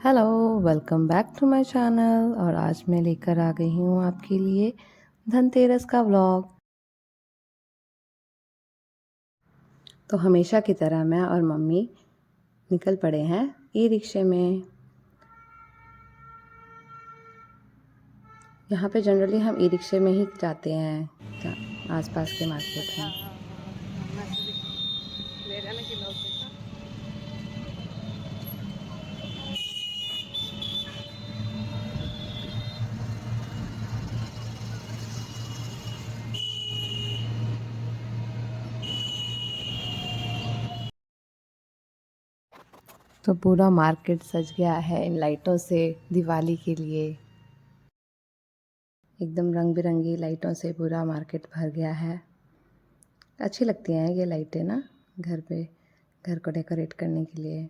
Hello, welcome back to my channel. और आज मैं लेकर आ गई हूँ आपके लिए धनतेरस का व्लॉग। तो हमेशा की तरह मैं और मम्मी निकल पड़े हैं ई रिक्शे में। यहाँ पे जनरली हम ई रिक्शे में ही जाते हैं आसपास के मार्केट में। तो पूरा मार्केट सज गया है इन लाइटों से दिवाली के लिए। एकदम रंग बिरंगी लाइटों से पूरा मार्केट भर गया है। अच्छी लगती हैं ये लाइटें ना, घर को डेकोरेट करने के लिए।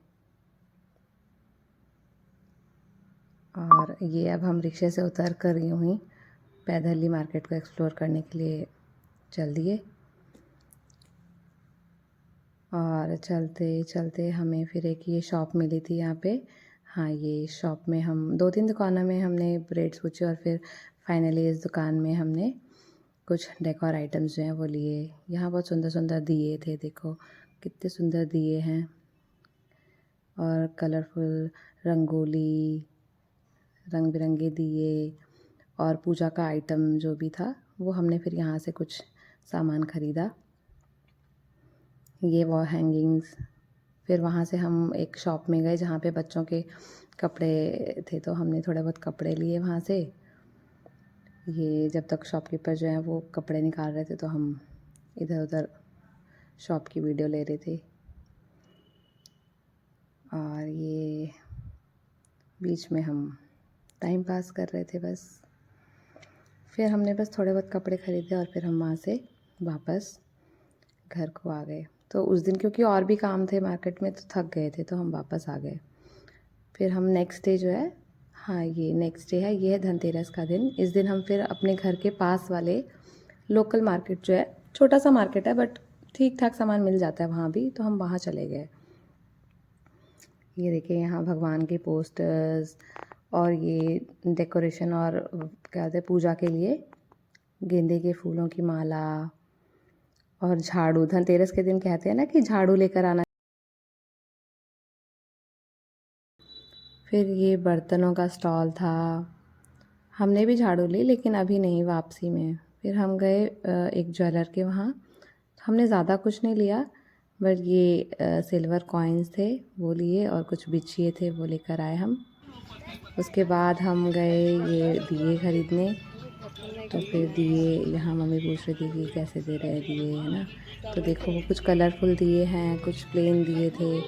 और ये अब हम रिक्शे से उतर कर यूँ ही पैदल ही मार्केट को एक्सप्लोर करने के लिए चल दिए। और चलते चलते हमें फिर एक ये शॉप मिली थी यहाँ पे। हाँ, ये शॉप में हम 2-3 दुकानों में हमने रेट्स पूछे और फिर फाइनली इस दुकान में हमने कुछ डेकोर आइटम्स जो हैं वो लिए। यहाँ बहुत सुंदर सुंदर दिए थे, देखो कितने सुंदर दिए हैं। और कलरफुल रंगोली, रंग बिरंगे दिए और पूजा का आइटम जो भी था वो हमने फिर यहाँ से कुछ सामान ख़रीदा। ये वॉल हैंगिंग्स। फिर वहाँ से हम एक शॉप में गए जहाँ पे बच्चों के कपड़े थे, तो हमने थोड़े बहुत कपड़े लिए वहाँ से। ये जब तक शॉपकीपर जो हैं वो कपड़े निकाल रहे थे तो हम इधर उधर शॉप की वीडियो ले रहे थे। और ये बीच में हम टाइम पास कर रहे थे बस। फिर हमने बस थोड़े बहुत कपड़े ख़रीदे और फिर हम वहाँ से वापस घर को आ गए। तो उस दिन क्योंकि और भी काम थे मार्केट में तो थक गए थे, तो हम वापस आ गए। फिर हम नेक्स्ट डे जो है, हाँ ये नेक्स्ट डे है, ये है धनतेरस का दिन। इस दिन हम फिर अपने घर के पास वाले लोकल मार्केट जो है, छोटा सा मार्केट है बट ठीक ठाक सामान मिल जाता है वहाँ भी, तो हम वहाँ चले गए। ये देखिए यहाँ भगवान के पोस्टर्स और ये डेकोरेशन और क्या कहते हैं पूजा के लिए गेंदे के फूलों की माला और झाड़ू। धनतेरस के दिन कहते हैं ना कि झाड़ू लेकर आना। फिर ये बर्तनों का स्टॉल था। हमने भी झाड़ू ली लेकिन अभी नहीं, वापसी में। फिर हम गए एक ज्वेलर के वहाँ। हमने ज़्यादा कुछ नहीं लिया बट ये सिल्वर कॉइन्स थे वो लिए और कुछ बिछिए थे वो लेकर आए हम। उसके बाद हम गए ये दिए ख़रीदने। तो फिर दिए यहाँ मम्मी पूछ रही थी कि कैसे दे रहे हैं दिए, है ना। तो देखो वो कुछ कलरफुल दिए हैं, कुछ प्लेन दिए थे,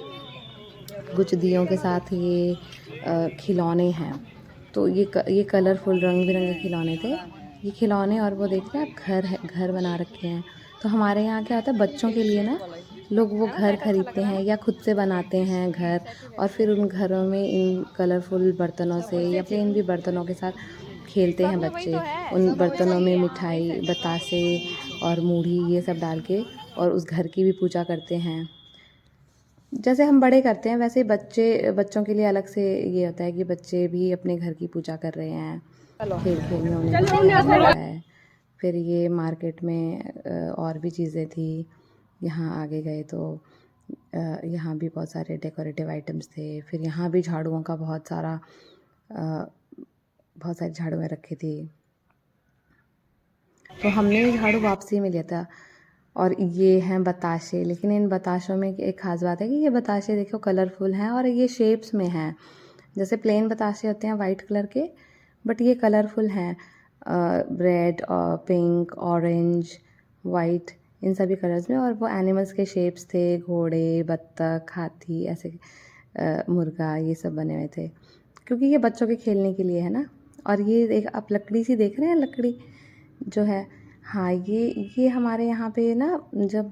कुछ दियों के साथ ये खिलौने हैं। तो ये कलरफुल रंग बिरंगे खिलौने थे। ये खिलौने और वो देख रहे हैं आप, घर बना रखे हैं। तो हमारे यहाँ क्या होता है, बच्चों के लिए ना लोग वो घर ख़रीदते हैं या खुद से बनाते हैं घर, और फिर उन घरों में इन कलरफुल बर्तनों से या प्लेन भी बर्तनों के साथ खेलते हैं बच्चे। उन बर्तनों में मिठाई, बतासे और मूढ़ी ये सब डाल के और उस घर की भी पूजा करते हैं। जैसे हम बड़े करते हैं वैसे बच्चों के लिए अलग से ये होता है कि बच्चे भी अपने घर की पूजा कर रहे हैं। खेल खेल में उन्हें भी सिखाया जाता है। फिर ये मार्केट में और भी चीज़ें थी। यहाँ आगे गए तो यहाँ भी बहुत सारे डेकोरेटिव आइटम्स थे। फिर यहाँ भी झाड़ुओं का बहुत सारी झाड़ुएँ रखी थी। तो हमने झाड़ू वापसी में लिया था। और ये हैं बताशे, लेकिन इन बताशों में एक ख़ास बात है कि ये बताशे देखो कलरफुल हैं और ये शेप्स में हैं। जैसे प्लेन बताशे होते हैं वाइट कलर के, बट ये कलरफुल हैं। रेड और पिंक, ऑरेंज, वाइट, इन सभी कलर्स में। और वो एनिमल्स के शेप्स थे, घोड़े, बत्तख, हाथी, ऐसे मुर्गा, ये सब बने हुए थे क्योंकि ये बच्चों के खेलने के लिए है ना। और ये एक आप लकड़ी सी देख रहे हैं, लकड़ी जो है, हाँ ये हमारे यहाँ पे ना जब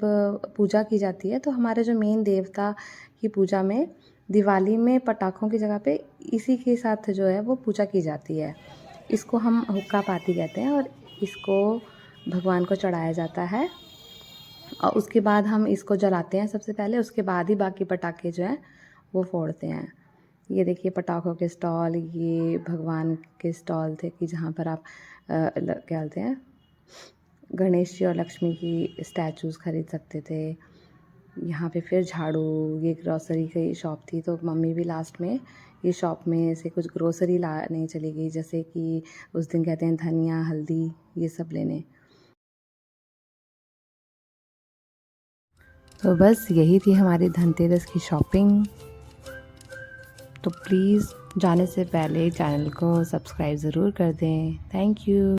पूजा की जाती है तो हमारे जो मेन देवता की पूजा में दिवाली में पटाखों की जगह पे इसी के साथ जो है वो पूजा की जाती है। इसको हम हुक्का पाती कहते हैं और इसको भगवान को चढ़ाया जाता है। और उसके बाद हम इसको जलाते हैं सबसे पहले, उसके बाद ही बाकी पटाखे जो हैं वो फोड़ते हैं। ये देखिए पटाखों के स्टॉल, ये भगवान के स्टॉल थे कि जहाँ पर आप क्या बोलते हैं, गणेश जी और लक्ष्मी की स्टैचूज़ खरीद सकते थे। यहाँ पे फिर झाड़ू, ये ग्रोसरी की शॉप थी, तो मम्मी भी लास्ट में ये शॉप में से कुछ ग्रोसरी लाने चली गई, जैसे कि उस दिन कहते हैं धनिया, हल्दी, ये सब लेने। तो बस यही थी हमारी धनतेरस की शॉपिंग। तो प्लीज़ जाने से पहले चैनल को सब्सक्राइब ज़रूर कर दें। Thank you.